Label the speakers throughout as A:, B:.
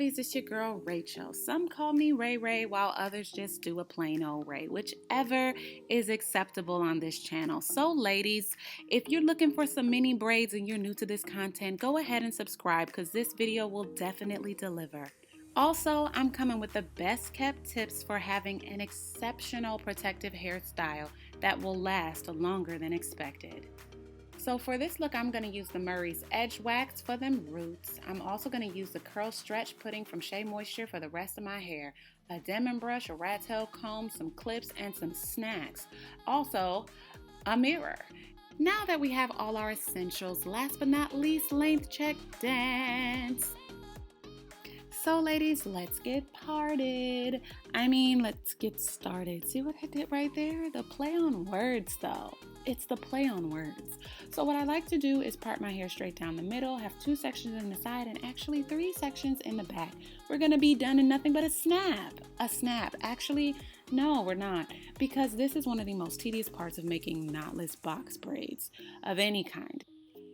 A: lovies, it's your girl Rachel. Some call me Ray Ray while others just do a plain old Ray, whichever is acceptable on this channel. So ladies, if you're looking for some mini braids and you're new to this content, go ahead and subscribe because this video will definitely deliver. Also, I'm coming with the best kept tips for having an exceptional protective hairstyle that will last longer than expected. So for this look, I'm going to use the Murray's Edge Wax for them roots. I'm also going to use the Curl Stretch Pudding from Shea Moisture for the rest of my hair. A Denman Brush, a rat tail comb, some clips, and some snacks. Also, a mirror. Now that we have all our essentials, last but not least, length check dance. So ladies, let's get parted. Let's get started. See what I did right there? The play on words though. It's the play on words. So what I like to do is part my hair straight down the middle, have 2 sections in the side, and actually 3 sections in the back. We're gonna be done in nothing but a snap. A snap. Actually, no, we're not. Because this is one of the most tedious parts of making knotless box braids of any kind.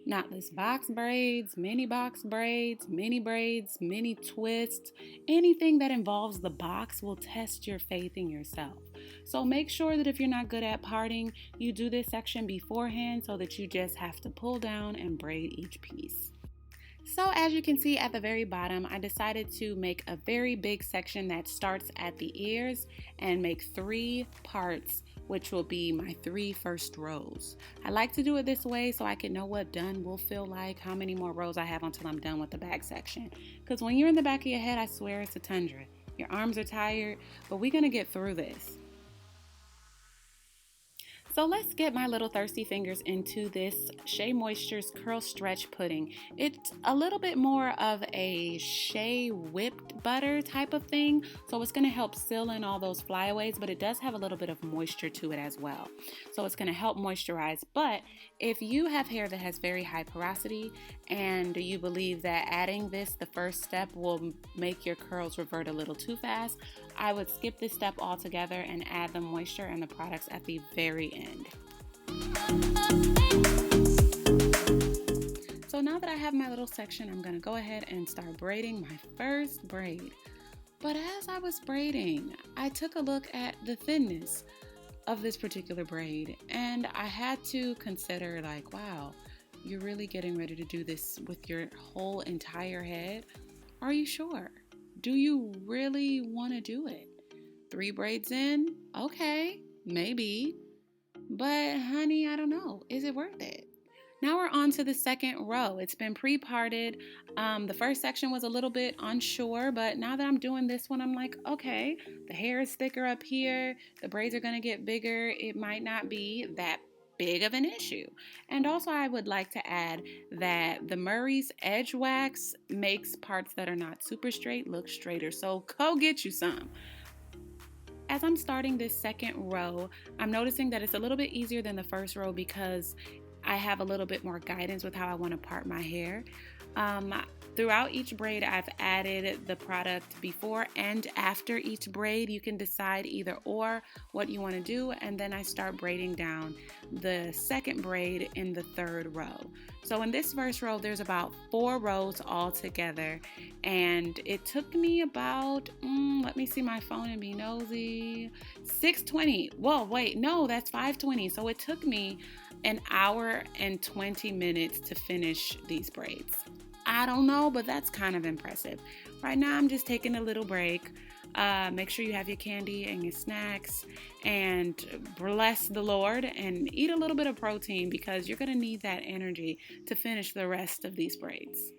A: Knotless box braids, mini braids, mini twists, anything that involves the box will test your faith in yourself. So make sure that if you're not good at parting, you do this section beforehand so that you just have to pull down and braid each piece. So as you can see at the very bottom, I decided to make a very big section that starts at the ears and make 3 parts, which will be my 3 first rows. I like to do it this way so I can know what done will feel like, how many more rows I have until I'm done with the back section. Because when you're in the back of your head, I swear it's a tundra. Your arms are tired, but we're gonna get through this. So let's get my little thirsty fingers into this Shea Moisture's Curl Stretch Pudding. It's a little bit more of a Shea whipped butter type of thing, so it's going to help seal in all those flyaways, but it does have a little bit of moisture to it as well. So it's going to help moisturize, but if you have hair that has very high porosity and you believe that adding this, the first step, will make your curls revert a little too fast, I would skip this step altogether and add the moisture and the products at the very end. So now that I have my little section, I'm gonna go ahead and start braiding my first braid. But as I was braiding, I took a look at the thinness of this particular braid, and I had to consider, like, wow, you're really getting ready to do this with your whole entire head? Are you sure? Do you really want to do it? 3 braids in? Okay, maybe. But honey, I don't know. Is it worth it? Now we're on to the second row. It's been pre-parted. The first section was a little bit unsure, but now that I'm doing this one, I'm like, okay, the hair is thicker up here. The braids are gonna get bigger. It might not be that big of an issue. And also I would like to add that the Murray's Edge Wax makes parts that are not super straight look straighter. So go get you some. As I'm starting this second row, I'm noticing that it's a little bit easier than the first row because I have a little bit more guidance with how I want to part my hair. Throughout each braid, I've added the product before and after each braid. You can decide either or what you want to do, and then I start braiding down the second braid in the 3rd row. So in this first row, there's about 4 rows all together, and it took me about, let me see my phone and be nosy, 6:20. Whoa, wait, no, that's 5:20. So it took me an hour and 20 minutes to finish these braids. I don't know, but that's kind of impressive. Right now, I'm just taking a little break. Make sure you have your candy and your snacks, and bless the Lord and eat a little bit of protein because you're gonna need that energy to finish the rest of these braids.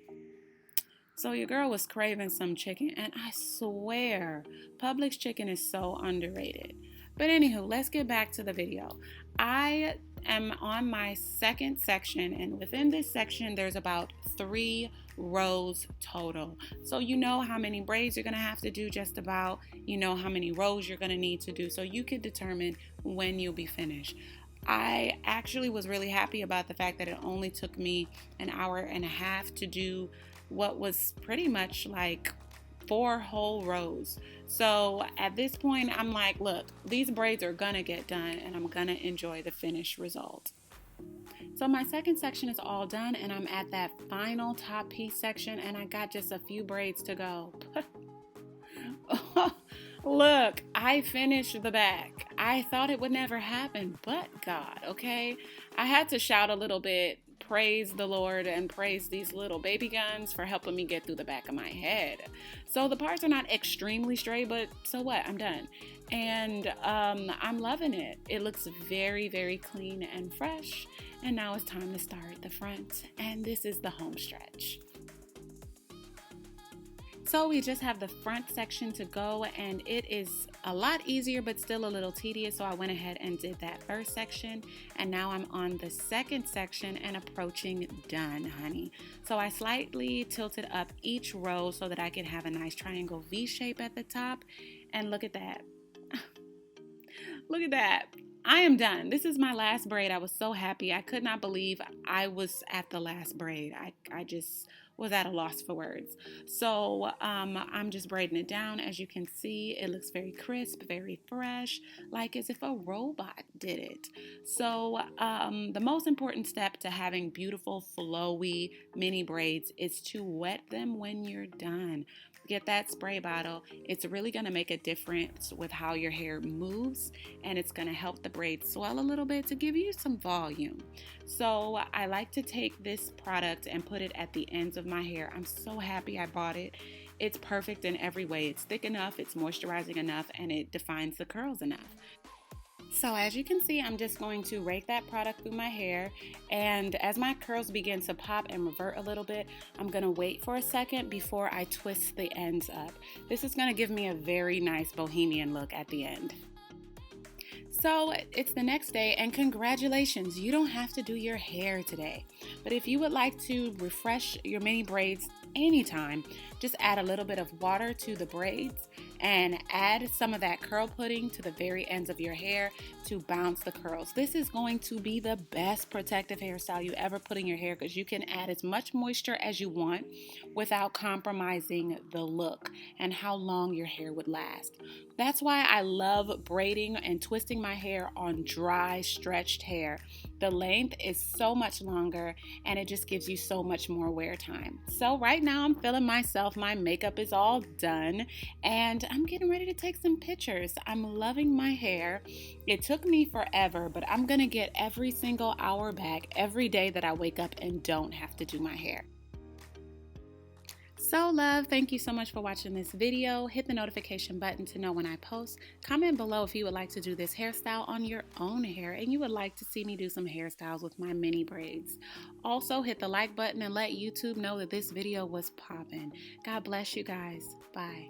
A: So your girl was craving some chicken, and I swear, Publix chicken is so underrated. But anywho, let's get back to the video. I am on my second section, and within this section there's about 3 rows total. So you know how many braids you're gonna have to do, just about. You know how many rows you're gonna need to do, so you could determine when you'll be finished. I actually was really happy about the fact that it only took me an hour and a half to do what was pretty much like 4 whole rows. So at this point, I'm like, look, these braids are gonna get done and I'm gonna enjoy the finished result. So my second section is all done, and I'm at that final top piece section, and I got just a few braids to go. Look, I finished the back. I thought it would never happen, but God, okay? I had to shout a little bit, praise the Lord, and praise these little baby guns for helping me get through the back of my head. So the parts are not extremely straight, but so what? I'm done. And I'm loving it. It looks very, very clean and fresh. And now it's time to start the front. And this is the home stretch. So we just have the front section to go, and it is a lot easier but still a little tedious, so I went ahead and did that first section, and now I'm on the second section and approaching done, honey. So I slightly tilted up each row so that I could have a nice triangle V shape at the top, and look at that. Look at that. I am done. This is my last braid. I was so happy. I could not believe I was at the last braid. I just was at a loss for words. So I'm just braiding it down. As you can see, it looks very crisp, very fresh, like as if a robot did it. So the most important step to having beautiful, flowy mini braids is to wet them when you're done. Get that spray bottle. It's really going to make a difference with how your hair moves, and it's going to help the braids swell a little bit to give you some volume. So I like to take this product and put it at the ends of my hair. I'm so happy I bought it. It's perfect in every way. It's thick enough, it's moisturizing enough, and it defines the curls enough. So as you can see, I'm just going to rake that product through my hair, and as my curls begin to pop and revert a little bit, I'm going to wait for a second before I twist the ends up. This is going to give me a very nice bohemian look at the end. So it's the next day, and congratulations, you don't have to do your hair today. But if you would like to refresh your mini braids anytime, just add a little bit of water to the braids and add some of that curl pudding to the very ends of your hair to bounce the curls. This is going to be the best protective hairstyle you ever put in your hair, because you can add as much moisture as you want without compromising the look and how long your hair would last. That's why I love braiding and twisting my hair on dry, stretched hair. The length is so much longer, and it just gives you so much more wear time. So right now I'm feeling myself. My makeup is all done, and I'm getting ready to take some pictures. I'm loving my hair. It took me forever, but I'm gonna get every single hour back every day that I wake up and don't have to do my hair. So love, thank you so much for watching this video. Hit the notification button to know when I post. Comment below if you would like to do this hairstyle on your own hair and you would like to see me do some hairstyles with my mini braids. Also hit the like button and let YouTube know that this video was popping. God bless you guys. Bye.